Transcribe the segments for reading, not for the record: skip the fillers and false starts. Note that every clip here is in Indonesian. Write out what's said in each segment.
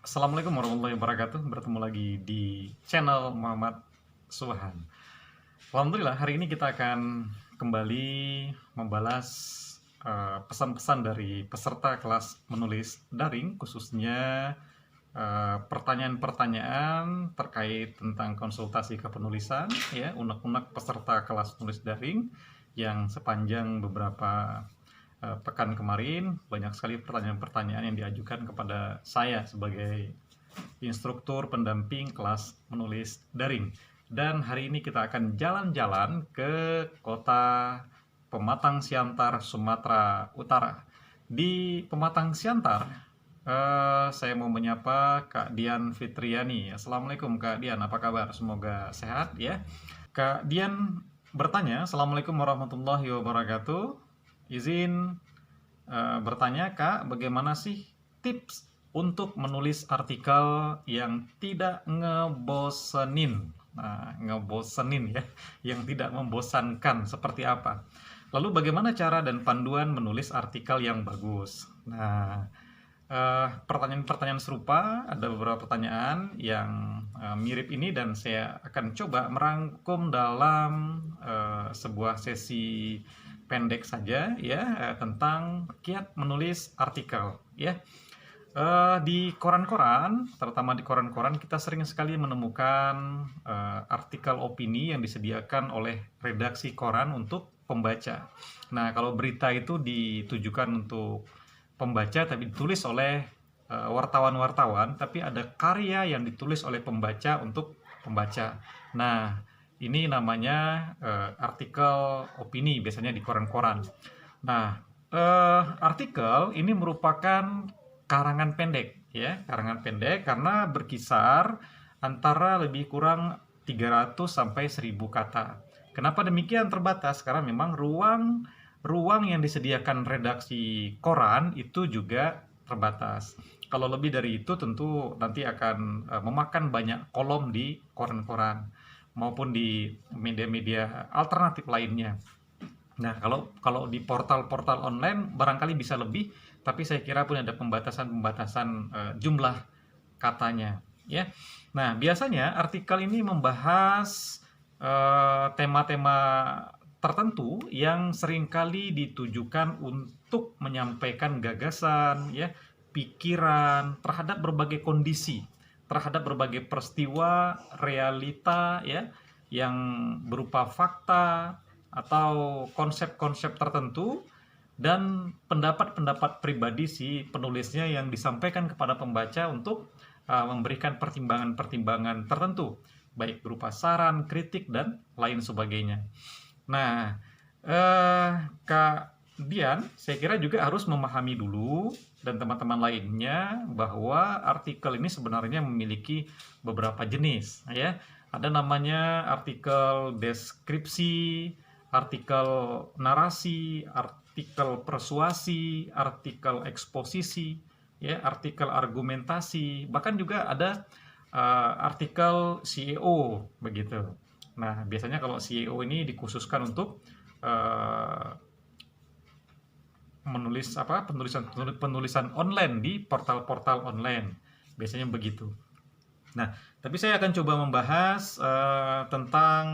Assalamualaikum warahmatullahi wabarakatuh. Bertemu lagi di channel Muhammad Suhan. Alhamdulillah, hari ini kita akan kembali membalas pesan-pesan dari peserta kelas menulis daring, khususnya pertanyaan-pertanyaan terkait tentang konsultasi kepenulisan, ya, unek-unek peserta kelas menulis daring yang sepanjang beberapa pekan kemarin banyak sekali pertanyaan-pertanyaan yang diajukan kepada saya sebagai instruktur pendamping kelas menulis daring. Dan hari ini kita akan jalan-jalan ke kota Pematang Siantar, Sumatera Utara. Di Pematang Siantar, saya mau menyapa Kak Dian Fitriani. Assalamualaikum Kak Dian, apa kabar? Semoga sehat ya. Kak Dian bertanya, Assalamualaikum warahmatullahi wabarakatuh. Izin bertanya, Kak, bagaimana sih tips untuk menulis artikel yang tidak ngebosenin? Nah, ngebosenin ya, yang tidak membosankan seperti apa? Lalu bagaimana cara dan panduan menulis artikel yang bagus? Nah, pertanyaan-pertanyaan serupa, ada beberapa pertanyaan yang mirip ini dan saya akan coba merangkum dalam sebuah sesi pendek saja ya, tentang kiat menulis artikel ya. Di koran-koran, terutama di koran-koran, kita sering sekali menemukan artikel opini yang disediakan oleh redaksi koran untuk pembaca. Nah, kalau berita itu ditujukan untuk pembaca tapi ditulis oleh wartawan-wartawan, tapi ada karya yang ditulis oleh pembaca untuk pembaca. Nah, ini namanya artikel opini, biasanya di koran-koran. Nah, artikel ini merupakan karangan pendek, ya, karangan pendek karena berkisar antara lebih kurang 300 sampai 1000 kata. Kenapa demikian terbatas? Karena memang ruang yang disediakan redaksi koran itu juga terbatas. Kalau lebih dari itu tentu nanti akan memakan banyak kolom di koran-koran maupun di media-media alternatif lainnya. Nah, kalau di portal-portal online barangkali bisa lebih, tapi saya kira pun ada pembatasan-pembatasan jumlah katanya, ya. Nah, biasanya artikel ini membahas tema-tema tertentu yang seringkali ditujukan untuk menyampaikan gagasan, ya, pikiran terhadap berbagai kondisi, terhadap berbagai peristiwa realita ya, yang berupa fakta atau konsep-konsep tertentu dan pendapat-pendapat pribadi si penulisnya yang disampaikan kepada pembaca untuk memberikan pertimbangan-pertimbangan tertentu, baik berupa saran, kritik, dan lain sebagainya. Nah, Kak Dian, saya kira juga harus memahami dulu dan teman-teman lainnya bahwa artikel ini sebenarnya memiliki beberapa jenis, ya. Ada namanya artikel deskripsi, artikel narasi, artikel persuasi, artikel eksposisi, ya, artikel argumentasi, bahkan juga ada artikel SEO begitu. Nah, biasanya kalau SEO ini dikhususkan untuk menulis penulisan online di portal-portal online. Biasanya begitu. Nah, tapi saya akan coba membahas tentang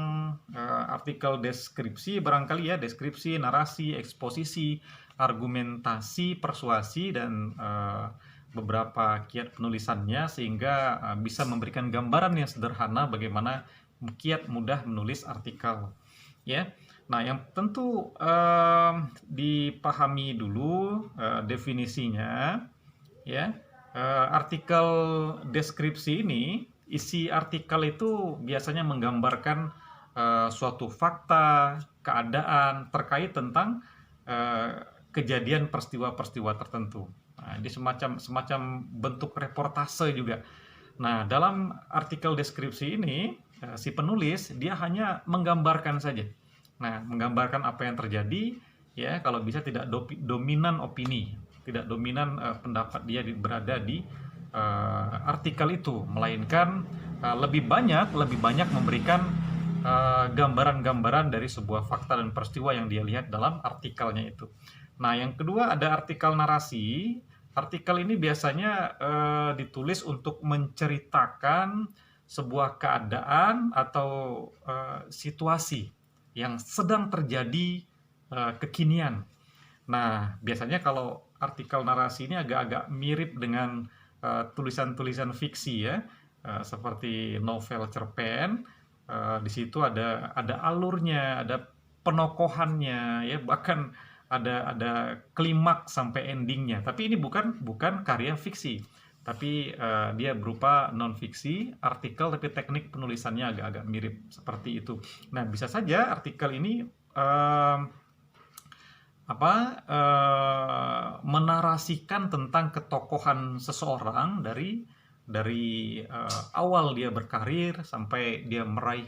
artikel deskripsi, barangkali ya, deskripsi, narasi, eksposisi, argumentasi, persuasi, dan beberapa kiat penulisannya sehingga bisa memberikan gambaran yang sederhana bagaimana kiat mudah menulis artikel, ya. Nah, yang tentu dipahami dulu definisinya, ya. Artikel deskripsi ini, isi artikel itu biasanya menggambarkan suatu fakta, keadaan terkait tentang kejadian peristiwa-peristiwa tertentu. Nah, ini semacam bentuk reportase juga. Nah, dalam artikel deskripsi ini, si penulis dia hanya menggambarkan saja. Nah, menggambarkan apa yang terjadi, ya, kalau bisa tidak dominan opini, tidak dominan pendapat dia berada di artikel itu, melainkan lebih banyak memberikan gambaran-gambaran dari sebuah fakta dan peristiwa yang dia lihat dalam artikelnya itu. Nah, yang kedua ada artikel narasi. artikel ini biasanya ditulis untuk menceritakan sebuah keadaan atau situasi yang sedang terjadi kekinian. Nah, biasanya kalau artikel narasi ini agak-agak mirip dengan tulisan-tulisan fiksi ya, seperti novel cerpen. Di situ ada alurnya, ada penokohannya, ya bahkan ada klimaks sampai endingnya. Tapi ini bukan karya fiksi, tapi dia berupa non fiksi, artikel tapi teknik penulisannya agak-agak mirip seperti itu. Nah, bisa saja artikel ini menarasikan tentang ketokohan seseorang dari awal dia berkarir sampai dia meraih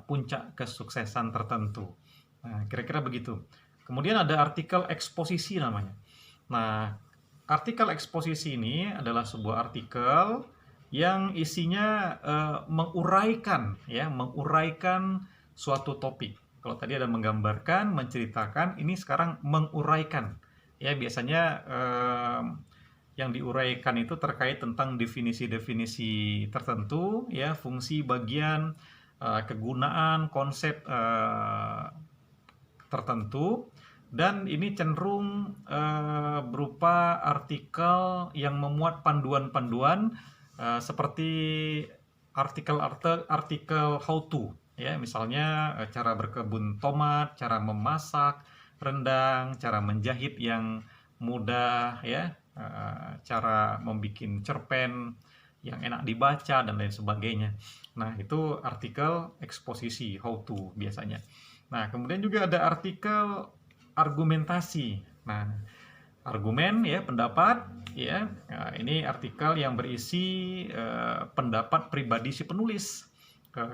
puncak kesuksesan tertentu. Nah, kira-kira begitu. Kemudian ada artikel eksposisi namanya. Nah, artikel eksposisi ini adalah sebuah artikel yang isinya menguraikan suatu topik. Kalau tadi ada menggambarkan, menceritakan, ini sekarang menguraikan. Ya, biasanya yang diuraikan itu terkait tentang definisi-definisi tertentu, ya, fungsi, bagian, kegunaan, konsep tertentu, dan ini cenderung berupa artikel yang memuat panduan-panduan seperti artikel how to, ya, misalnya cara berkebun tomat, cara memasak rendang, cara menjahit yang mudah, ya, cara membuat cerpen yang enak dibaca dan lain sebagainya. Nah, itu artikel eksposisi how to biasanya. Nah, kemudian juga ada artikel argumentasi. Nah, argumen, ya, pendapat, ya. Nah, ini artikel yang berisi pendapat pribadi si penulis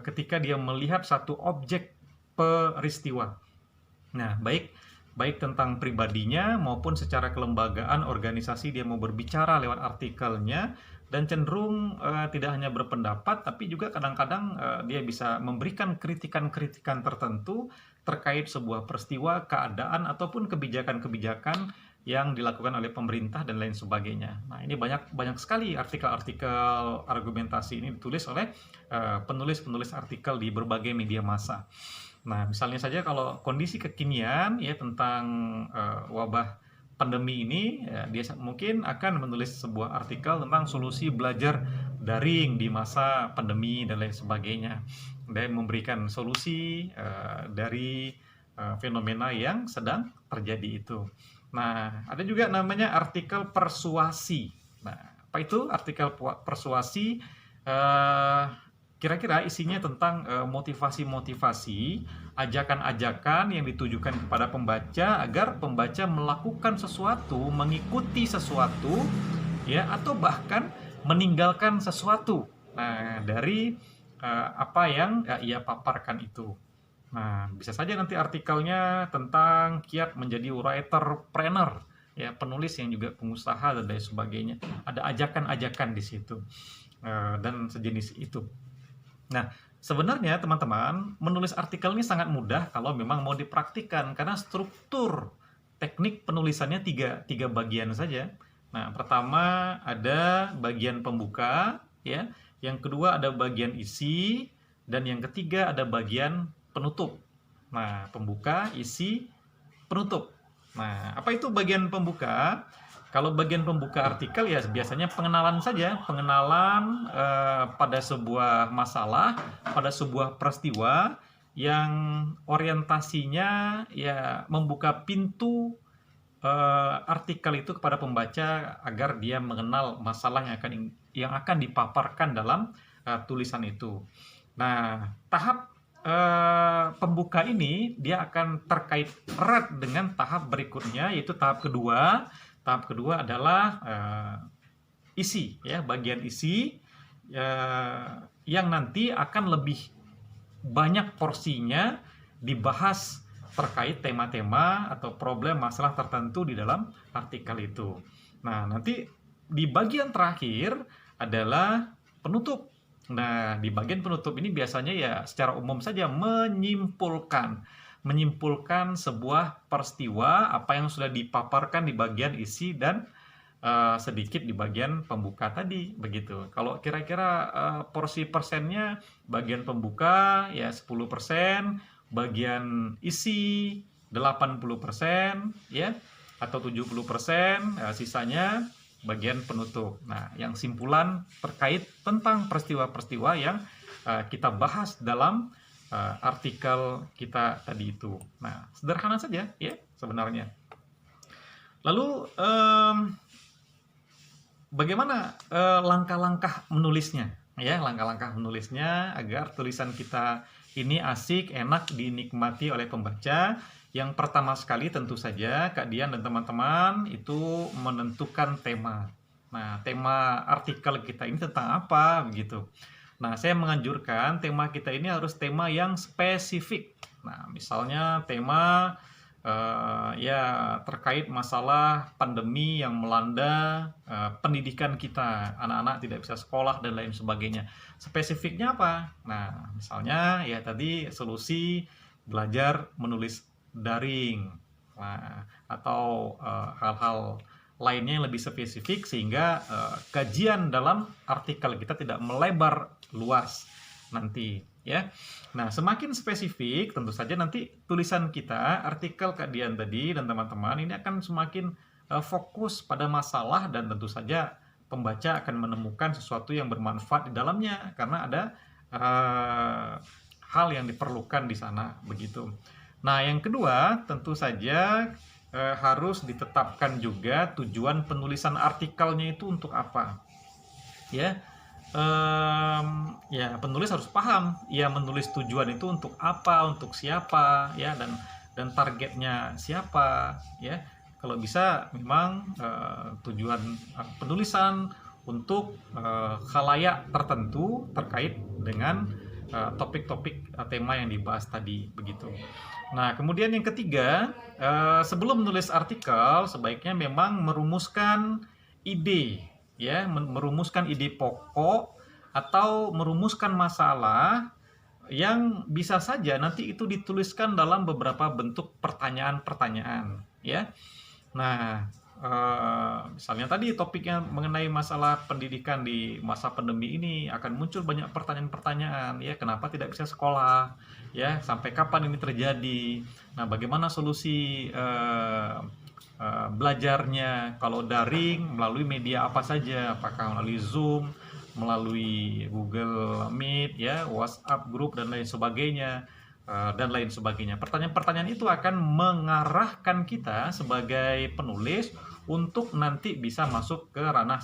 ketika dia melihat satu objek peristiwa. Nah, baik tentang pribadinya maupun secara kelembagaan organisasi dia mau berbicara lewat artikelnya, dan cenderung tidak hanya berpendapat tapi juga kadang-kadang dia bisa memberikan kritikan-kritikan tertentu terkait sebuah peristiwa, keadaan ataupun kebijakan-kebijakan yang dilakukan oleh pemerintah dan lain sebagainya. Nah, ini banyak sekali artikel-artikel argumentasi ini ditulis oleh penulis-penulis artikel di berbagai media massa. Nah, misalnya saja kalau kondisi kekinian, ya, tentang wabah pandemi ini, ya, dia mungkin akan menulis sebuah artikel tentang solusi belajar daring di masa pandemi dan lain sebagainya, dan memberikan solusi dari fenomena yang sedang terjadi itu. Nah, ada juga namanya artikel persuasi. Nah, apa itu artikel persuasi? Kira-kira isinya tentang motivasi-motivasi, ajakan-ajakan yang ditujukan kepada pembaca agar pembaca melakukan sesuatu, mengikuti sesuatu, ya, atau bahkan meninggalkan sesuatu. Nah, dari apa yang ia paparkan itu. Nah, bisa saja nanti artikelnya tentang kiat menjadi writer-planner, ya, penulis yang juga pengusaha dan lain sebagainya. Ada ajakan-ajakan di situ dan sejenis itu. Nah, sebenarnya teman-teman, menulis artikel ini sangat mudah kalau memang mau dipraktikkan, karena struktur teknik penulisannya tiga bagian saja. Nah, pertama ada bagian pembuka, ya, yang kedua ada bagian isi, dan yang ketiga ada bagian penutup. Nah, pembuka, isi, penutup. Nah, apa itu bagian pembuka? Kalau bagian pembuka artikel, ya, biasanya pengenalan saja, pengenalan pada sebuah masalah, pada sebuah peristiwa yang orientasinya, ya, membuka pintu artikel itu kepada pembaca agar dia mengenal masalah yang akan dipaparkan dalam tulisan itu. Nah, tahap pembuka ini dia akan terkait erat dengan tahap berikutnya, yaitu tahap kedua. Tahap kedua adalah isi, ya, bagian isi yang nanti akan lebih banyak porsinya dibahas terkait tema-tema atau problem masalah tertentu di dalam artikel itu. Nah, nanti di bagian terakhir adalah penutup. Nah, di bagian penutup ini biasanya, ya, secara umum saja menyimpulkan sebuah peristiwa apa yang sudah dipaparkan di bagian isi dan sedikit di bagian pembuka tadi, begitu. Kalau kira-kira porsi persennya bagian pembuka ya 10%, bagian isi 80% ya, atau 70%, sisanya bagian penutup. Nah, yang simpulan terkait tentang peristiwa-peristiwa yang kita bahas dalam artikel kita tadi itu. Nah, sederhana saja ya sebenarnya. Lalu bagaimana langkah-langkah menulisnya? Ya, langkah-langkah menulisnya agar tulisan kita ini asik, enak dinikmati oleh pembaca. Yang pertama sekali tentu saja Kak Dian dan teman-teman itu menentukan tema. Nah, tema artikel kita ini tentang apa begitu. Nah, saya menganjurkan tema kita ini harus tema yang spesifik. Nah, misalnya tema ya terkait masalah pandemi yang melanda pendidikan kita, anak-anak tidak bisa sekolah dan lain sebagainya. Spesifiknya apa? Nah, misalnya ya tadi solusi belajar menulis daring, nah, atau hal-hal lainnya yang lebih spesifik sehingga kajian dalam artikel kita tidak melebar luas nanti ya. Nah, semakin spesifik tentu saja nanti tulisan kita, artikel Kak Dian tadi dan teman-teman ini akan semakin fokus pada masalah dan tentu saja pembaca akan menemukan sesuatu yang bermanfaat di dalamnya karena ada hal yang diperlukan di sana begitu. Nah, yang kedua tentu saja harus ditetapkan juga tujuan penulisan artikelnya itu untuk apa ya. Ya penulis harus paham ya menulis tujuan itu untuk apa, untuk siapa ya, dan targetnya siapa ya. Kalau bisa memang tujuan penulisan untuk khalayak tertentu terkait dengan topik-topik tema yang dibahas tadi begitu. Nah, kemudian yang ketiga, sebelum menulis artikel sebaiknya memang merumuskan ide ya, merumuskan ide pokok atau merumuskan masalah yang bisa saja nanti itu dituliskan dalam beberapa bentuk pertanyaan-pertanyaan ya. Nah, misalnya tadi topiknya mengenai masalah pendidikan di masa pandemi ini akan muncul banyak pertanyaan-pertanyaan ya, kenapa tidak bisa sekolah ya, sampai kapan ini terjadi, nah bagaimana solusi belajarnya kalau daring melalui media apa saja, apakah melalui Zoom, melalui Google Meet ya, WhatsApp grup dan lain sebagainya. Pertanyaan-pertanyaan itu akan mengarahkan kita sebagai penulis untuk nanti bisa masuk ke ranah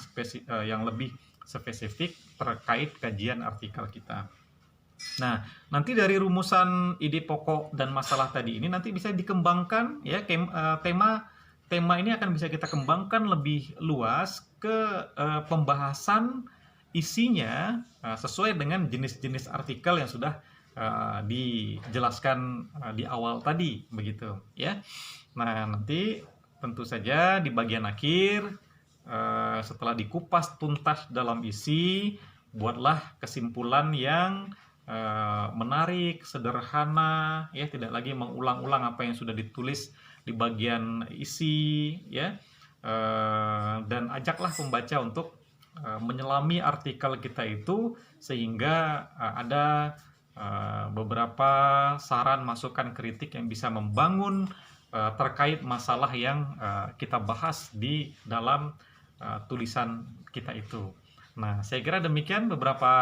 yang lebih spesifik terkait kajian artikel kita. Nah, nanti dari rumusan ide pokok dan masalah tadi ini nanti bisa dikembangkan ya, tema ini akan bisa kita kembangkan lebih luas ke pembahasan isinya sesuai dengan jenis-jenis artikel yang sudah dijelaskan di awal tadi begitu ya. Nah, nanti tentu saja di bagian akhir setelah dikupas tuntas dalam isi, buatlah kesimpulan yang menarik, sederhana ya, tidak lagi mengulang-ulang apa yang sudah ditulis di bagian isi ya. Dan ajaklah pembaca untuk menyelami artikel kita itu sehingga ada beberapa saran, masukan, kritik yang bisa membangun terkait masalah yang kita bahas di dalam tulisan kita itu. Nah, saya kira demikian beberapa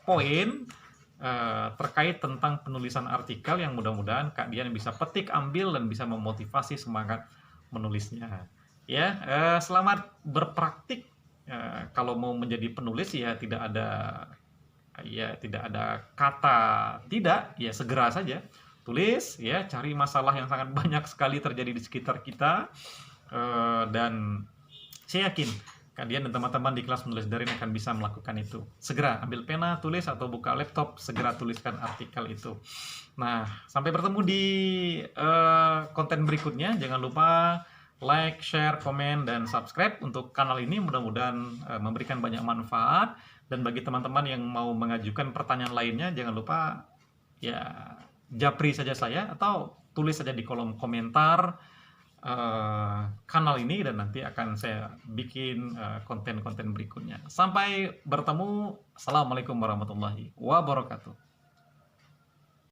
poin terkait tentang penulisan artikel yang mudah-mudahan Kak Dian bisa petik, ambil, dan bisa memotivasi semangat menulisnya. Ya, selamat berpraktik. Kalau mau menjadi penulis ya tidak ada kata tidak, ya segera saja tulis ya, cari masalah yang sangat banyak sekali terjadi di sekitar kita, dan saya yakin Dian dan teman-teman di kelas menulis daring akan bisa melakukan itu. Segera ambil pena, tulis, atau buka laptop, segera tuliskan artikel itu. Nah, sampai bertemu di konten berikutnya. Jangan lupa like, share, komen, dan subscribe untuk kanal ini. Mudah-mudahan memberikan banyak manfaat. Dan bagi teman-teman yang mau mengajukan pertanyaan lainnya, jangan lupa ya japri saja saya atau tulis saja di kolom komentar kanal ini dan nanti akan saya bikin konten-konten berikutnya. Sampai bertemu. Assalamualaikum warahmatullahi wabarakatuh.